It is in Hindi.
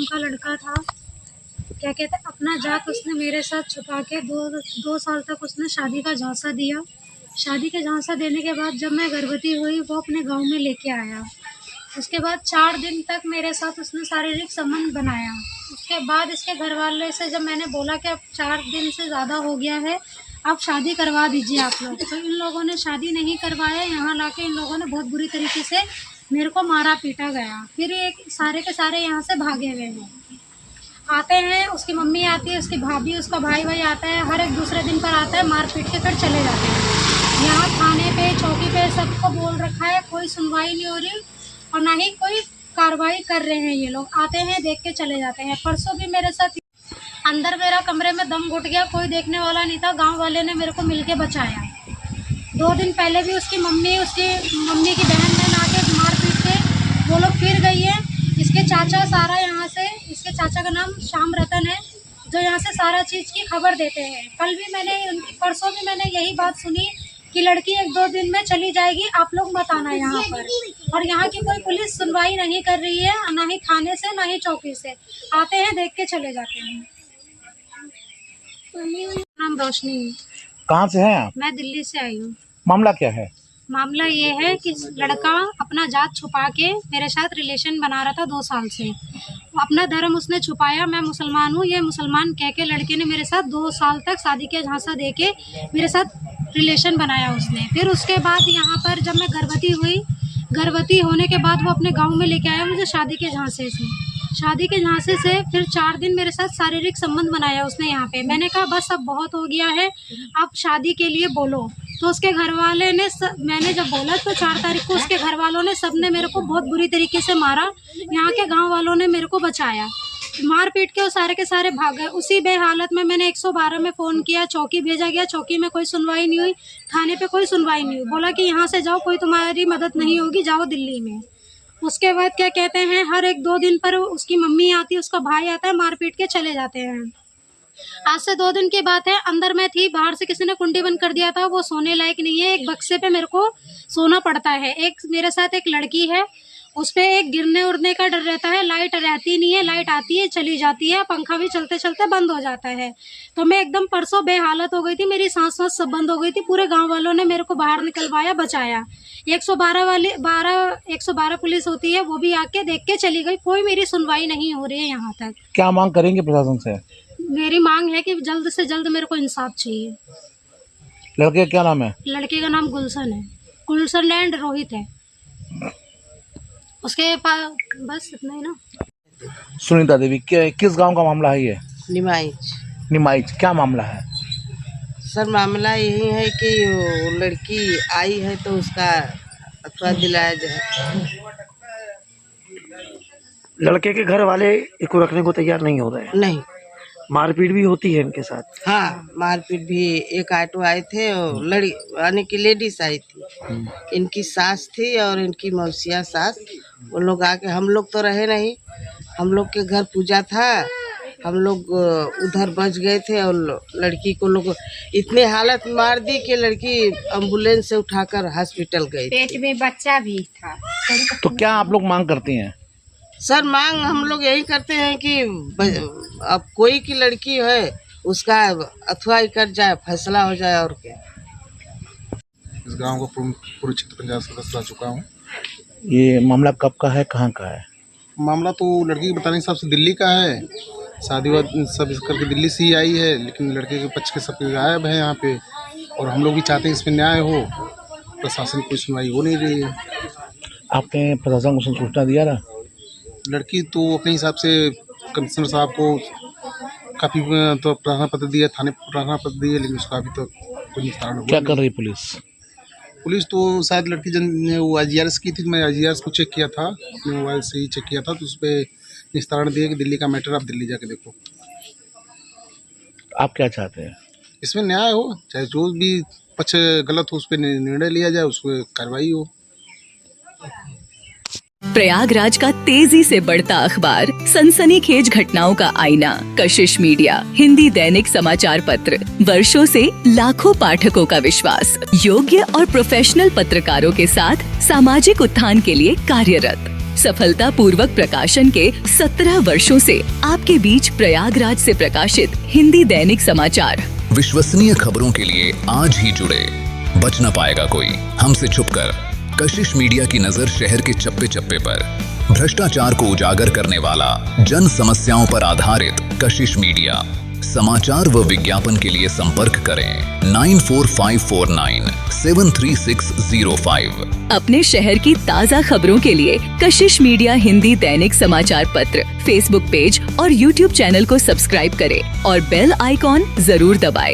नाम का लड़का था। क्या कहते अपना जात उसने मेरे साथ छुपा के दो साल तक उसने शादी का झांसा दिया। शादी का झांसा देने के बाद जब मैं गर्भवती हुई वो अपने गांव में लेके आया। उसके बाद 4 दिन तक मेरे साथ उसने शारीरिक संबंध बनाया। उसके बाद इसके घर वाले से जब मैंने बोला कि अब 4 दिन से ज़्यादा हो गया है, आप शादी करवा दीजिए आप लोग, तो इन लोगों ने शादी नहीं करवाया। यहाँ लाके इन लोगों ने बहुत बुरी तरीके से मेरे को मारा पीटा गया। फिर ये सारे के सारे यहाँ से भागे हुए हैं। आते हैं, उसकी मम्मी आती है, उसकी भाभी, उसका भाई आता है, हर एक दूसरे दिन पर आता है, मार पीट के फिर चले जाते हैं। यहाँ थाने पे चौकी पे सबको बोल रखा है, कोई सुनवाई नहीं हो रही और ना ही कोई कार्रवाई कर रहे हैं। ये लोग आते हैं, देख के चले जाते हैं। परसों भी मेरे साथ अंदर मेरा कमरे में दम घुट गया, कोई देखने वाला नहीं था। गांव वाले ने मेरे को मिलके बचाया। 2 दिन पहले भी उसकी मम्मी की बहन ने ना के मार पीट के वो लोग फिर गई है। इसके चाचा सारा यहाँ से, इसके चाचा का नाम श्याम रतन है, जो यहाँ से सारा चीज़ की खबर देते हैं। परसों भी मैंने यही बात सुनी कि लड़की 1-2 दिन में चली जाएगी, आप लोग मत आना यहाँ पर। और यहाँ की कोई पुलिस सुनवाई नहीं कर रही है, ना ही थाने से ना ही चौकी से। आते हैं, देख के चले जाते हैं। नाम रोशनी। कहाँ से हैं आप? मैं दिल्ली से आई हूँ। मामला क्या है? मामला ये है कि लड़का अपना जात छुपा के मेरे साथ रिलेशन बना रहा था 2 साल से। अपना धर्म उसने छुपाया, मैं मुसलमान हूँ, ये मुसलमान कह के लड़के ने मेरे साथ 2 साल तक शादी के झांसा दे के मेरे साथ रिलेशन बनाया उसने। फिर उसके बाद यहाँ पर जब मैं गर्भवती होने के बाद वो अपने गांव में लेके आया मुझे शादी के झांसे से। फिर 4 दिन मेरे साथ शारीरिक संबंध बनाया उसने यहाँ पे। मैंने कहा बस अब बहुत हो गया है, अब शादी के लिए बोलो। तो उसके घर वाले ने मैंने जब बोला तो 4 तारीख को उसके घर वालों ने सबने मेरे को बहुत बुरी तरीके से मारा। यहाँ के गांव वालों ने मेरे को बचाया, मार पीट के वो सारे के सारे भाग गए। उसी बेहालत में मैंने 112 में फ़ोन किया, चौकी भेजा गया, चौकी में कोई सुनवाई नहीं हुई, थाने पे कोई सुनवाई नहीं हुई। बोला कि यहाँ से जाओ, कोई तुम्हारी मदद नहीं होगी, जाओ दिल्ली में। उसके बाद क्या कहते हैं, हर 1-2 दिन पर उसकी मम्मी आती है, उसका भाई आता है, मार पीट के चले जाते हैं। आज से 2 दिन की बात है, अंदर मैं थी, बाहर से किसी ने कुंडी बंद कर दिया था, वो सोने लायक नहीं है। एक बक्से पे मेरे को सोना पड़ता है। एक मेरे साथ एक लड़की है, उस पे एक गिरने उड़ने का डर रहता है। लाइट रहती नहीं है, लाइट आती है चली जाती है, पंखा भी चलते चलते बंद हो जाता है। तो मैं एकदम परसों बेहालत हो गई थी, मेरी सांस सब बंद हो गई थी। पूरे गांव वालों ने मेरे को बाहर निकलवाया, बचाया। 112 पुलिस होती है, वो भी आके देख के चली गई। कोई मेरी सुनवाई नहीं हो रही है यहाँ तक। क्या मांग करेंगे प्रशासन से? मेरी मांग है कि जल्द से जल्द मेरे को इंसाफ चाहिए। लड़के का क्या नाम है? लड़के का नाम गुलशन है, गुलशन लैंड रोहित है उसके पास। बस इतना ही ना। सुनीता देवी, किस गांव का मामला है ये? निमाइच। क्या मामला है? सर मामला यही है कि वो लड़की आई है तो उसका अथवा दिलाया जाए। लड़के के घर वाले इसको रखने को तैयार नहीं हो रहे हैं। नहीं, मारपीट भी होती है इनके साथ। हाँ मारपीट भी। एक ऑटो आए थे और यानी कि लेडीज आई थी, इनकी सास थी और इनकी मौसिया सास। वो लोग आके, हम लोग तो रहे नहीं, हम लोग के घर पूजा था, हम लोग उधर बच गए थे और लड़की को लोग इतने हालत मार दी कि लड़की एम्बुलेंस से उठाकर हॉस्पिटल गई। पेट में बच्चा भी था। तो क्या आप लोग मांग करती हैं? सर मांग हम लोग यही करते हैं कि अब कोई की लड़की है उसका अथवा कर जाए, फैसला हो जाए। और क्या, इस गांव को पूर्व क्षेत्र पंचायत सदस्य रह चुका हूँ। ये मामला कब का है, कहाँ का है? मामला तो लड़की के बताने के हिसाब से दिल्ली का है। शादी वाद सब इस करके दिल्ली से ही आई है, लेकिन लड़के के पक्ष के सब गायब है यहाँ पे। और हम लोग भी चाहते हैं इसमें न्याय हो, प्रशासन की कोई सुनवाई हो नहीं रही है। आपने प्रशासन को सूचना दिया था? लड़की तो अपने हिसाब से कमिश्नर साहब को काफ़ी तो प्रार्थना पत्र दिया, थाने प्रार्थना पत्र दिए, लेकिन उसका अभी तक कोई निस्तारण हुआ। क्या कर रही पुलिस? पुलिस तो शायद लड़की ने वो IGRS की थी, मैं IGRS को चेक किया था, अपने मोबाइल से ही चेक किया था, तो उस पर निस्तारण दिए कि दिल्ली का मैटर, आप दिल्ली जाके देखो। आप क्या चाहते हैं? इसमें न्याय हो, चाहे जो भी पक्ष गलत हो उस पर निर्णय लिया जाए, उस पर कार्रवाई हो। प्रयागराज का तेजी से बढ़ता अखबार, सनसनीखेज घटनाओं का आईना, कशिश मीडिया, हिंदी दैनिक समाचार पत्र, वर्षों से लाखों पाठकों का विश्वास, योग्य और प्रोफेशनल पत्रकारों के साथ सामाजिक उत्थान के लिए कार्यरत। सफलता पूर्वक प्रकाशन के 17 वर्षों से आपके बीच प्रयागराज से प्रकाशित हिंदी दैनिक समाचार। विश्वसनीय खबरों के लिए आज ही जुड़े, बच न पाएगा कोई हमसे छुपकर। कशिश मीडिया की नजर शहर के चप्पे चप्पे पर, भ्रष्टाचार को उजागर करने वाला, जन समस्याओं पर आधारित कशिश मीडिया। समाचार व विज्ञापन के लिए संपर्क करें 9454973605। अपने शहर की ताज़ा खबरों के लिए कशिश मीडिया हिंदी दैनिक समाचार पत्र फेसबुक पेज और यूट्यूब चैनल को सब्सक्राइब करें और बेल आइकॉन जरूर दबाएं।